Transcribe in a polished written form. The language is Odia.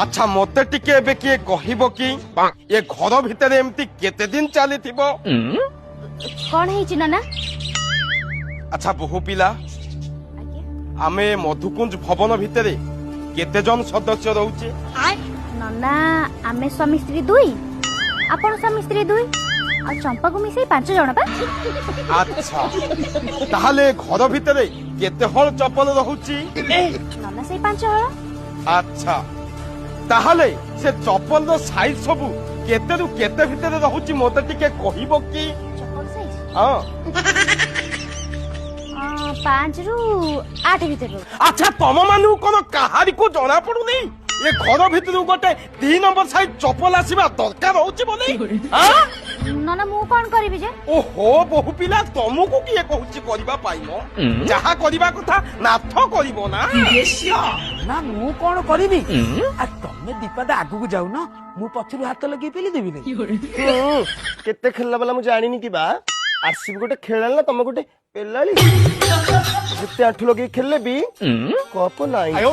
আচ্ছা মতে টিকে এবে কি কহিব কি এ ঘর ভিতরে এমতি কেতে দিন চালিথিব? কଣ ହେଇଛି ନନା? আচ্ছা বহু পিলা ଆମେ ମଧୁକୁଞ୍ଜ ଭବନ ଭିତରେ କେତେ ଜଣ ସଦସ୍ୟ ରହୁଛେ? ନନା ଆମେ ସ୍ୱାମୀ ସ୍ତ୍ରୀ ଦୁଇ, ଆପଣ ସ୍ୱାମୀ ସ୍ତ୍ରୀ ଦୁଇ, ଆଉ ଚମ୍ପାକୁ ମିଶେଇ 5 ଜଣ ବା। ଆଚ୍ଛା ତାହେଲେ ଘର ଭିତରେ କେତେ ହଳ ଚପଲ ରହୁଛି? ନନା ସେଇ 5 ହଳ। ଆଚ୍ଛା ତାହେଲେ ସେ ଚପଲର ସାଇଜ ସବୁ କେତେରୁ କେତେ ଭିତରେ ରହୁଛି ମତେ ଟିକେ କହିବ କି? ଚପଲ ସାଇଜ ହଁ 5 ରୁ 8 ଭିତରେ ରହୁଛି। ଆଚ୍ଛା ତମ ମାନଙ୍କୁ କଣ କାହାରିକୁ ଜଣା ପଡୁନି ଏ ଘର ଭିତରୁ ଗୋଟେ 3 ନମ୍ବର ସାଇଜ ଚପଲ ଆସିବା ଦରକାର ହଉଛି ବୋଲି? ନନା ମୁଁ କଣ କରିବି ଯେ? ଓହୋ ବହୁ ପିଲା ତମକୁ କିଏ କହୁଛି କରିବା ପାଇଁ ମ? ଯାହା କରିବା କଥା ନାଥ କରିବ ନା? ନା ମୁଁ କଣ କରିବି? ଆଉ ତମେ ଦୀପାଦା ଆଗକୁ ଯାଉନ, ମୁଁ ପଛରୁ ହାତ ଲଗେଇ ପେଲି ଦେବି ନା। କେତେ ଖେଳିଲା ବାଲା ମୁଁ ଜାଣିନି କି ବା। ଆରସିବି ଗୋଟେ ଖେଳାଳି ନା ତମେ ଗୋଟେ ପେଲାଳି? ଯେତେ ଆଣ୍ଠୁ ଲଗେଇ ଖେଳିଲେ ବି କପ ନାହିଁ।